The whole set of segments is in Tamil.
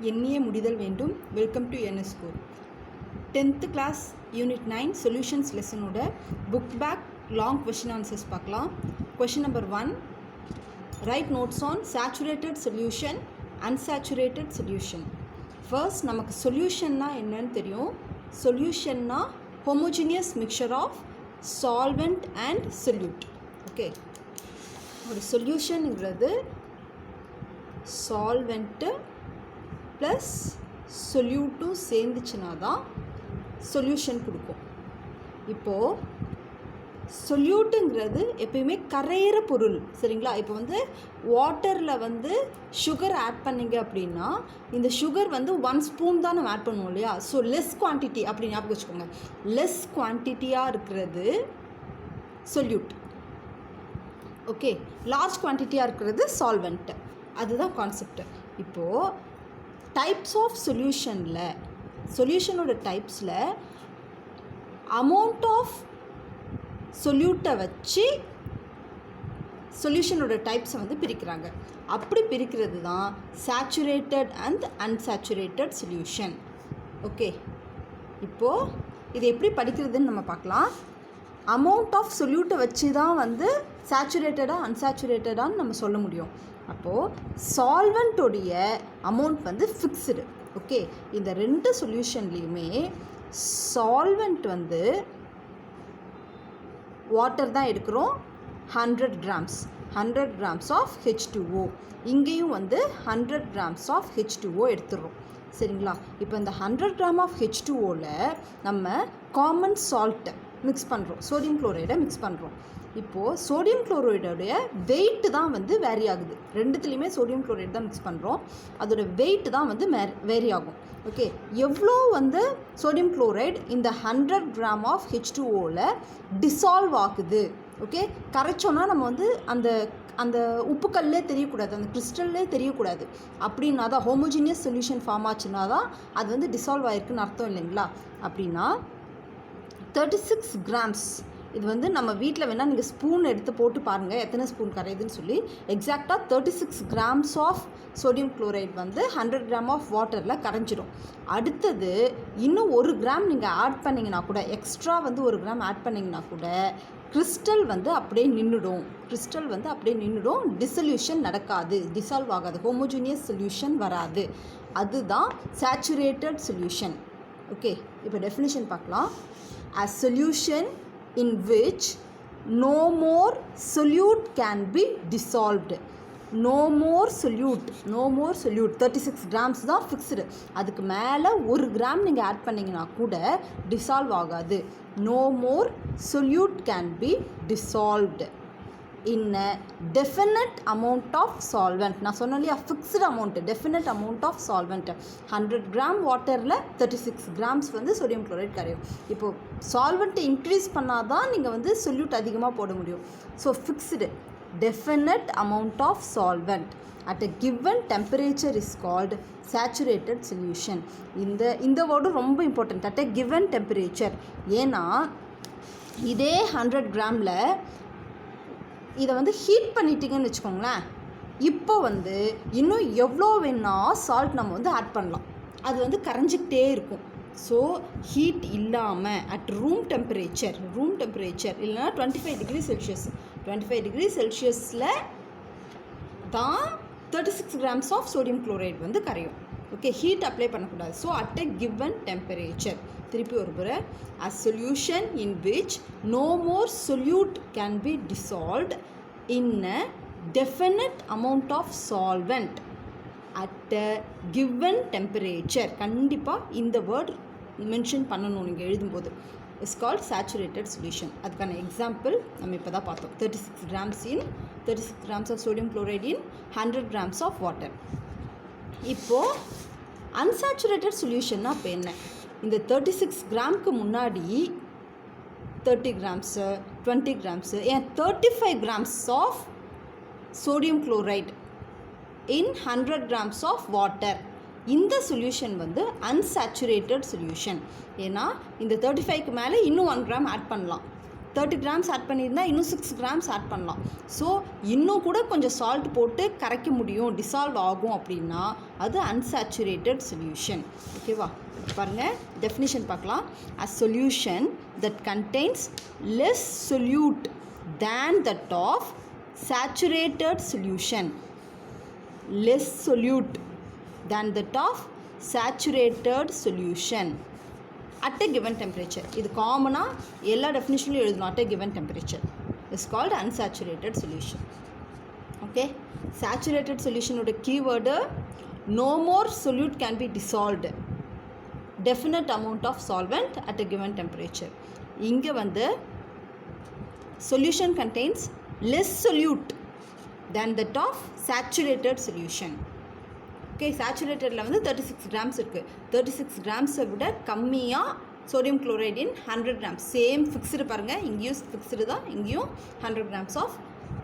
எண்ணிய முடிதல் வேண்டும். Welcome to NS school. 10th class unit 9 solutions லெசனோட book back long question answers பார்க்கலாம். Question number 1, write notes on saturated solution, unsaturated solution. First நமக்கு சொல்யூஷன்னா என்னன்னு தெரியும். சொல்யூஷன்னா homogeneous mixture of solvent and solute. Okay, ஒரு சொல்யூஷனுங்கிறது சால்வெண்ட்டு ப்ளஸ் சொல்யூட்டும் சேர்ந்துச்சுன்னா தான் சொல்யூஷன் கொடுக்கும். இப்போது சொல்யூட்டுங்கிறது எப்பயுமே கரையிற பொருள், சரிங்களா? இப்போ வாட்டரில் சுகர் ஆட் பண்ணிங்க அப்படின்னா இந்த சுகர் 1 ஸ்பூன் தான் நம்ம ஆட் பண்ணுவோம் இல்லையா? ஸோ லெஸ் குவான்டிட்டி அப்படி ஞாபகம் வச்சுக்கோங்க. லெஸ் குவான்டிட்டியாக இருக்கிறது சொல்யூட். ஓகே, லார்ஜ் குவான்டிட்டியாக இருக்கிறது சால்வெண்ட். அதுதான் கான்செப்ட். இப்போது டைப்ஸ் ஆஃப் சொல்யூஷனோட டைப்ஸில் அமௌண்ட் ஆஃப் சொல்யூட்டை வச்சு சொல்யூஷனோட டைப்ஸை பிரிக்கிறாங்க. அப்படி பிரிக்கிறது தான் saturated and unsaturated solution. Okay, இப்போது இது எப்படி படிக்கிறதுன்னு நம்ம பார்க்கலாம். அமௌண்ட் ஆஃப் சொல்யூட்டை வச்சு தான் சேச்சுரேட்டடாக அன்சேச்சுரேட்டடான்னு நம்ம சொல்ல முடியும். அப்போது சால்வெண்ட்டோடைய அமௌண்ட் ஃபிக்ஸ்டு. ஓகே, இந்த ரெண்டு சொல்யூஷன்லேயுமே சால்வெண்ட் வாட்டர் தான் எடுக்கிறோம். 100 grams ஆஃப் H2O. இங்கேயும் 100 grams ஆஃப் H2O எடுத்துடுறோம், சரிங்களா? இப்போ இந்த 100 gram ஆஃப் H2Oவில் நம்ம காமன் சால்ட்டை மிக்ஸ் பண்ணுறோம், சோடியம் குளோரைடை மிக்ஸ் பண்ணுறோம். இப்போது சோடியம் குளோரைடோடைய வெயிட்டு தான் வேரி ஆகுது. ரெண்டுத்துலேயுமே சோடியம் குளோரைடு தான் மிக்ஸ் பண்ணுறோம். அதோட வெயிட்டு தான் வேரி ஆகும். ஓகே, எவ்வளோ சோடியம் குளோரைடு இந்த 100 gram ஆஃப் H2Oவில் டிசால்வ் ஆகுது. ஓகே, கரைச்சோன்னா நம்ம அந்த அந்த உப்புக்கல்லே தெரியக்கூடாது, அந்த கிறிஸ்டல்லே தெரியக்கூடாது. அப்படின்னா தான் ஹோமோஜினியஸ் சொல்யூஷன் ஃபார்ம் ஆச்சுன்னா தான் அது டிசால்வ் ஆகிருக்குன்னு அர்த்தம் இல்லைங்களா? அப்படின்னா 36 grams. இது நம்ம வீட்டில் வேணால் நீங்கள் ஸ்பூன் எடுத்து போட்டு பாருங்கள் எத்தனை ஸ்பூன் கரையுதுன்னு சொல்லி. எக்ஸாக்டாக 36 grams of sodium chloride 100 gram of வாட்டரில் கரைஞ்சிடும். அடுத்தது இன்னும் 1 gram நீங்கள் ஆட் பண்ணிங்கன்னா கூட, எக்ஸ்ட்ரா 1 gram ஆட் பண்ணிங்கன்னா கூட கிறிஸ்டல் அப்படியே நின்றுடும். டிசல்யூஷன் நடக்காது, டிசால்வ் ஆகாது, ஹோமோஜினியஸ் சொல்யூஷன் வராது. அதுதான் சேச்சுரேட்டட் சொல்யூஷன். ஓகே, இப்போ டெஃபினிஷன் பார்க்கலாம். A solution in which no more solute can be dissolved. No more solute 36 grams தான் ஃபிக்ஸ்டு. அதுக்கு மேலே 1 gram நீங்கள் ஆட் பண்ணிங்கன்னா கூட டிசால்வ் ஆகாது. No more solute can be dissolved in a definite amount of solvent. நான் சொன்னேன் இல்லையா, fixed amount, definite amount of solvent. 100 gram வாட்டரில் 36 grams சோடியம் குளோரைட் கரையும். இப்போது சால்வெண்ட்டை இன்க்ரீஸ் பண்ணால் தான் நீங்கள் சொல்யூட் அதிகமாக போட முடியும். So fixed definite amount of solvent at a given temperature is called saturated solution. இந்த வேர்டு ரொம்ப important, at a given temperature. ஏன்னா இதே 100 gramல இதை ஹீட் பண்ணிட்டீங்கன்னு வச்சுக்கோங்களேன். இப்போ இன்னும் எவ்வளோ வேணால் சால்ட் நம்ம ஆட் பண்ணலாம். அது கரைஞ்சிக்கிட்டே இருக்கும். ஸோ ஹீட் இல்லாமல் அட் ரூம் டெம்பரேச்சர் இல்லைனா 25 degree Celsius, 25 degree Celsiusல தான் 36 grams ஆஃப் சோடியம் குளோரைட் கரையும். ஓகே, ஹீட் அப்ளை பண்ணக்கூடாது. So at a given temperature. திருப்பி ஒரு முறை, a solution in which no more solute can be dissolved in a definite amount of solvent at a given temperature. கண்டிப்பாக இந்த வேர்ட் மென்ஷன் பண்ணணும் நீங்கள் எழுதும்போது. It's called saturated solution. அதுக்கான எக்ஸாம்பிள் நம்ம இப்போ தான் பார்த்தோம். 36 grams of sodium chloride in 100 grams of water. இப்போது அன்சேச்சுரேட்டட் சொல்யூஷன்னா இப்போ என்ன? இந்த 36 gramக்கு முன்னாடி 30 grams 20 grams ஏன் 35 grams of sodium chloride in 100 grams of water. இந்த சொல்யூஷன் அன்சேச்சுரேட்டட் சொல்யூஷன். ஏன்னா இந்த 35க்கு மேலே இன்னும் 1 gram ஆட் பண்ணலாம். 30 grams ஆட் பண்ணியிருந்தால் இன்னும் 6 grams ஆட் பண்ணலாம். ஸோ இன்னும் கூட கொஞ்சம் சால்ட் போட்டு கரைக்க முடியும், டிசால்வ் ஆகும் அப்படின்னா அது அன்சாச்சுரேட்டட் சொல்யூஷன். ஓகேவா? பாருங்கள், டெஃபினிஷன் பார்க்கலாம். A solution that contains less solute than that of saturated solution. Less solute than that of saturated solution at a given temperature. இது காமனாக எல்லா டெஃபினிஷன்லையும் எழுதணும். at a given temperature is called unsaturated solution. Okay, saturated solutionோட keyword no more solute can be dissolved, definite amount of solvent at a given temperature. இங்கே வந்து solution contains less solute than that of saturated solution. Okay, சேச்சுரேட்டடில் வந்து 36 grams இருக்குது. 36 grams-ஐ விட கம்மியாக sodium chloride in 100 grams. Same fixed பாருங்கள், இங்கேயும் ஃபிக்ஸ்டு தான், இங்கேயும் 100 grams ஆஃப்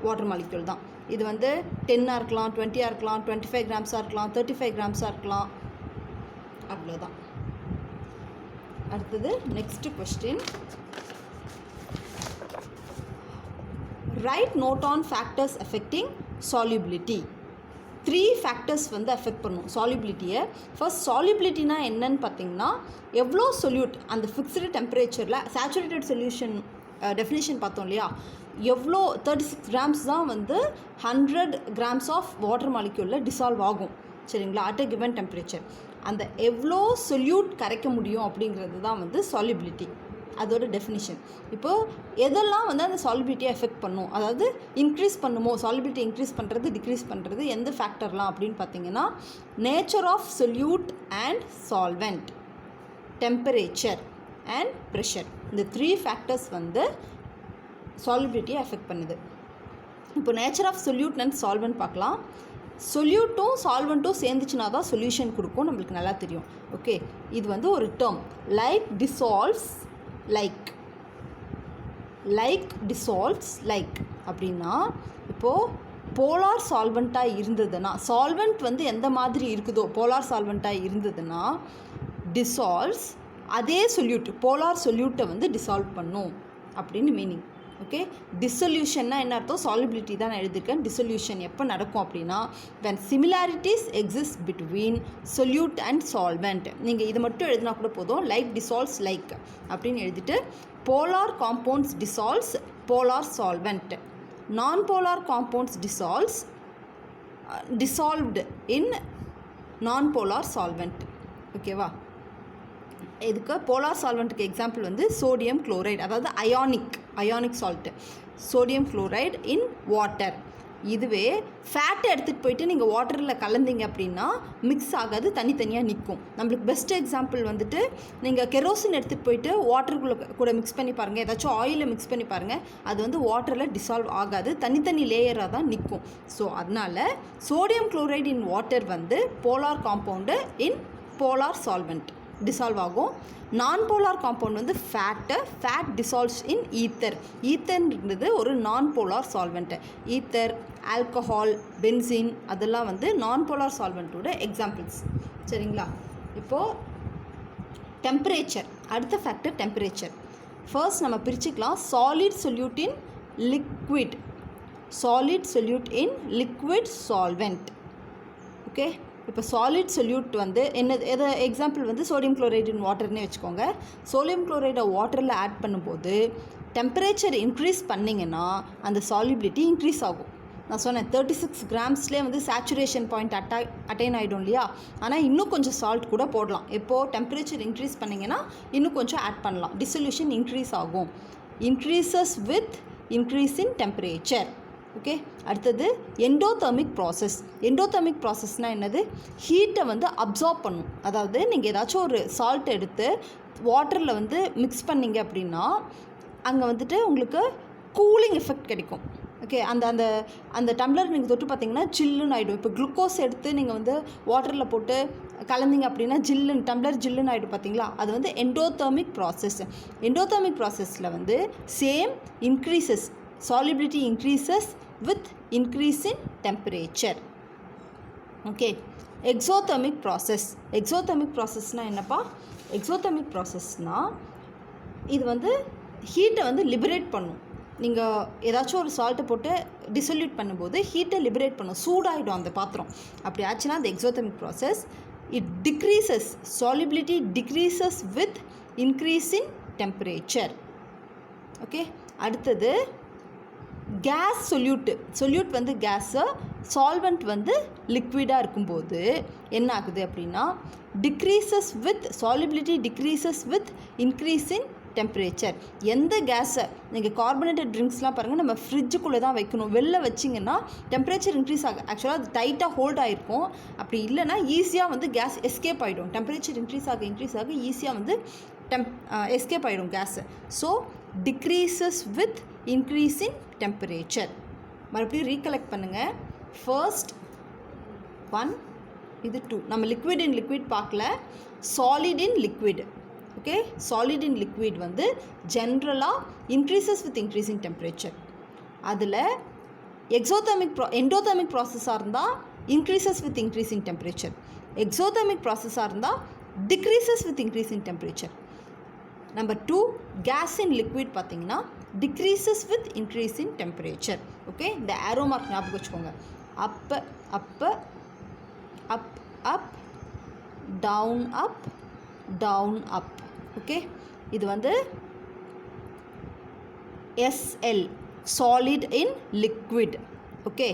வாட்டர் மாலிக்யூல் தான். இது வந்து 10 இருக்கலாம், 20 இருக்கலாம், 25 grams இருக்கலாம், 35 grams இருக்கலாம், அவ்வளோதான். அடுத்தது next question. Write note on factors affecting solubility. 3 factors வந்து அஃபெக்ட் பண்ணும் சால்யூபிலிட்டியை. ஃபர்ஸ்ட், சால்யூபிலிட்டினா என்னன்னு பார்த்தீங்கன்னா எவ்வளோ சொல்யூட் அந்த ஃபிக்ஸ்டு டெம்பரேச்சரில். சேச்சுரேட்டட் சொல்யூஷன் டெஃபினேஷன் பார்த்தோம் இல்லையா, எவ்வளோ 36 grams தான் வந்து 100 grams ஆஃப் வாட்டர் மாலிக்யூலில் டிசால்வ் ஆகும். சரிங்களா? அட் அ கிவன் டெம்பரேச்சர் அந்த எவ்வளோ சொல்யூட் கரைக்க முடியும் அப்படிங்கிறது தான் வந்து சால்யூபிலிட்டி, அதோட டெஃபினிஷன். இப்போது எதெல்லாம் வந்து அந்த சால்யூபிலிட்டியை எஃபெக்ட் பண்ணும், அதாவது இன்க்ரீஸ் பண்ணுமோ, சால்யூபிலிட்டி இன்க்ரீஸ் பண்ணுறது டிக்ரீஸ் பண்ணுறது எந்த ஃபேக்டர்லாம் அப்படின்னு பார்த்தீங்கன்னா nature of solute and solvent, temperature and pressure. இந்த 3 ஃபேக்டர்ஸ் வந்து சால்யூபிலிட்டியை எஃபெக்ட் பண்ணுது. இப்போ nature of solute and solvent பார்க்கலாம். சொல்யூட்டும் சால்வெண்ட்டும் சேர்ந்துச்சுன்னா தான் சொல்யூஷன் கொடுக்கும், நம்மளுக்கு நல்லா தெரியும். ஓகே, இது வந்து ஒரு term. Like dissolves like, like dissolves like அப்படின்னா இப்போது போலார் சால்வெண்ட்டாக இருந்ததுன்னா, சால்வெண்ட் வந்து எந்த மாதிரி இருக்குதோ போலார் சால்வெண்ட்டாக இருந்ததுன்னா டிசால்வ்ஸ் அதே சொல்யூட் போலார் சொல்யூட்டை வந்து டிசால்வ் பண்ணும் அப்படின்னு மீனிங். ஓகே, டிசொல்யூஷன்னா என்ன அர்த்தம்? சால்யூபிலிட்டி தான் நான் எழுதியிருக்கேன். டிசொல்யூஷன் எப்போ நடக்கும் அப்படின்னா when similarities exist between solute and solvent. நீங்கள் இது மட்டும் எழுதினா கூட போதும். லைக் டிசால்வ்ஸ் லைக் அப்படின்னு எழுதிட்டு polar compounds dissolves polar solvent, நான் போலார் காம்பவுண்ட்ஸ் டிசால்வ்ஸ் டிசால்வ்டு இன் நான் போலார் சால்வெண்ட். ஓகேவா? இதுக்கு போலார் சால்வெண்ட்டுக்கு எக்ஸாம்பிள் வந்து சோடியம் குளோரைடு, அதாவது ionic salt, sodium chloride in water. இதுவே ஃபேட்டை எடுத்துகிட்டு போயிட்டு நீங்கள் வாட்டரில் கலந்தீங்க அப்படின்னா மிக்ஸ் ஆகாது, தனித்தனியாக நிற்கும். நம்மளுக்கு பெஸ்ட் எக்ஸாம்பிள் வந்துட்டு நீங்கள் கெரோசின் எடுத்துகிட்டு போயிட்டு வாட்டருக்குள்ளே கூட மிக்ஸ் பண்ணி பாருங்கள், ஏதாச்சும் ஆயிலில் மிக்ஸ் பண்ணி பாருங்கள், அது வந்து வாட்டரில் டிசால்வ் ஆகாது, தனித்தனி லேயராக தான் நிற்கும். ஸோ அதனால் சோடியம் குளோரைடு இன் வாட்டர் வந்து போலார் காம்பவுண்டு இன் போலார் சால்வெண்ட் டிசால்வ் ஆகும். நான் போலார் காம்பவுண்ட் வந்து ஃபேட் டிசால்வ்ஸ் இன் ஈத்தர். ஈத்தர்ன்றது ஒரு நான் polar solvent. Ether, alcohol, benzene அதெல்லாம் வந்து நான் போலார் சால்வெண்ட்டோட எக்ஸாம்பிள்ஸ். சரிங்களா? இப்போது டெம்பரேச்சர், அடுத்த ஃபேக்டர் டெம்பரேச்சர். ஃபர்ஸ்ட் நம்ம பிரிச்சுக்கலாம். சாலிட் சொல்யூட் இன் லிக்விட், சாலிட் சொல்யூட் இன் லிக்விட் சால்வெண்ட். ஓகே, இப்போ சாலிட் சொல்யூட் வந்து என்ன, எதை எக்ஸாம்பிள் வந்து சோடியம் குளோரைடு இன் வாட்டர்னே வச்சுக்கோங்க. சோடியம் குளோரைடை வாட்டரில் ஆட் பண்ணும்போது டெம்பரேச்சர் இன்க்ரீஸ் பண்ணிங்கன்னா அந்த சால்யூபிலிட்டி இன்க்ரீஸ் ஆகும். நான் சொன்னேன் 36 கிராம்ஸ்லேயே வந்து சேச்சுரேஷன் பாயிண்ட் அட்டைன் ஆகிடும் இல்லையா? ஆனால் இன்னும் கொஞ்சம் சால்ட் கூட போடலாம். எப்போது டெம்பரேச்சர் இன்க்ரீஸ் பண்ணிங்கன்னா இன்னும் கொஞ்சம் ஆட் பண்ணலாம், டிசொல்யூஷன் இன்க்ரீஸ் ஆகும். Increases with increase in temperature. Okay, அடுத்தது எண்டோதெர்மிக் ப்ராசஸ். எண்டோதெர்மிக் ப்ராசஸ்னால் என்னது? ஹீட்டை வந்து அப்சார்ப் பண்ணும். அதாவது நீங்கள் ஏதாச்சும் ஒரு சால்ட் எடுத்து வாட்டரில் வந்து மிக்ஸ் பண்ணிங்க அப்படின்னா அங்கே வந்துட்டு உங்களுக்கு கூலிங் எஃபெக்ட் கிடைக்கும். ஓகே, அந்த அந்த அந்த டம்ளர் நீங்கள் தொட்டு பார்த்தீங்கன்னா ஜில்லுன்னு ஆகிடும். இப்போ குளுக்கோஸ் எடுத்து நீங்கள் வந்து வாட்டரில் போட்டு கலந்தீங்க அப்படின்னா டம்ளர் ஜில்லுன்னு ஆகிடும் பார்த்தீங்களா? அது வந்து எண்டோதெர்மிக் ப்ராசஸ். எண்டோதெர்மிக் ப்ராசஸில் வந்து same increases, solubility increases with increase in temperature. Okay, exothermic process. exothermic processனா என்னப்பா? exothermic processனா இது வந்து ஹீட்டை வந்து லிபரேட் பண்ணும். நீங்கள் ஏதாச்சும் ஒரு சால்ட்டை போட்டு டிசொல்யூட் பண்ணும்போது ஹீட்டை லிபரேட் பண்ணும், சூடாகிடும் அந்த பாத்திரம். அப்படி ஆச்சுன்னா அந்த exothermic process. It decreases, solubility decreases with increase in temperature. Okay, அடுத்தது கேஸ் சொல்யூட் வந்து கேஸு, சால்வெண்ட் வந்து லிக்விடாக இருக்கும்போது என்ன ஆகுது அப்படின்னா decreases with solubility decreases with increase in temperature. எந்த கேஸை நீங்கள் கார்பனேட்டட் ட்ரிங்க்ஸ்லாம் பாருங்கள், நம்ம ஃப்ரிட்ஜுக்குள்ளே தான் வைக்கணும். வெளில வச்சிங்கன்னா டெம்பரேச்சர் இன்க்ரீஸ் ஆகும். ஆக்சுவலாக அது டைட்டாக ஹோல்ட் ஆகிருக்கும். அப்படி இல்லைனா ஈஸியாக வந்து கேஸ் எஸ்கேப் ஆகிடும். டெம்பரேச்சர் இன்க்ரீஸ் ஆக ஈஸியாக வந்து எஸ்கேப் ஆகிடும் gas. So decreases with increase in temperature. மறுபடியும் ரீகலெக்ட் பண்ணுங்கள். ஃபர்ஸ்ட் 1, இது 2. நம்ம லிக்விட் இன் லிக்விட் பார்க்கல, solid in liquid. Okay, solid in liquid வந்து ஜென்ரலாக இன்க்ரீசஸ் வித் இன்க்ரீஸிங் டெம்பரேச்சர். அதில் எண்டோதெர்மிக் ப்ராசஸாக இருந்தால் increases with increasing temperature. Exothermic ப்ராசஸாக இருந்தால் decreases with increasing temperature. Number 2, gas in liquid பார்த்தீங்கன்னா decreases with increase in temperature. Okay, இந்த ஆரோ மார்க் ஞாபகம் வச்சுக்கோங்க. Up down up. ஓகே, இது வந்து SL, solid in liquid. Okay,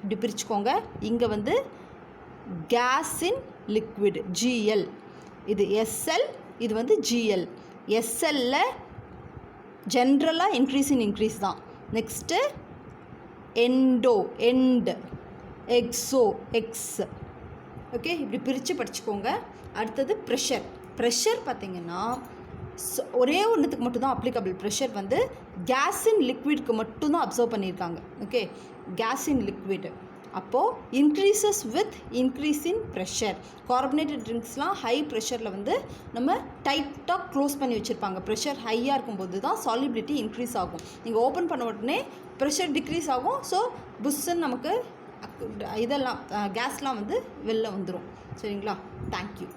இப்படி பிரிச்சுக்கோங்க. இங்கே வந்து கேஸ் இன் லிக்விட் GL. இது SL, இது வந்து GL. SLல ஜென்ரலாக இன்க்ரீஸ் தான். Next end, exo, ex. Okay, இப்படி பிரித்து படிச்சுக்கோங்க. அடுத்தது ப்ரெஷர் பார்த்திங்கன்னா ஒரே ஒன்றுத்துக்கு மட்டும்தான் அப்ளிகபிள். ப்ரெஷர் வந்து கேஸ் இன் லிக்விட்க்கு மட்டும்தான் அப்சர்வ் பண்ணியிருக்காங்க. Okay, gas in liquid. அப்போது increases with increase in pressure. Carbonated ட்ரிங்க்ஸ்லாம் ஹை ப்ரெஷரில் வந்து நம்ம டைட்டாக க்ளோஸ் பண்ணி வச்சுருப்பாங்க. ப்ரெஷர் ஹையாக இருக்கும்போது தான் சாலிபிலிட்டி இன்க்ரீஸ் ஆகும். நீங்கள் ஓப்பன் பண்ண உடனே ப்ரெஷர் டிக்ரீஸ் ஆகும். ஸோ புஷ்ஷுன்னு நமக்கு இதெல்லாம் கேஸ்லாம் வந்து வெளில வந்துடும். சரிங்களா? தேங்க்யூ.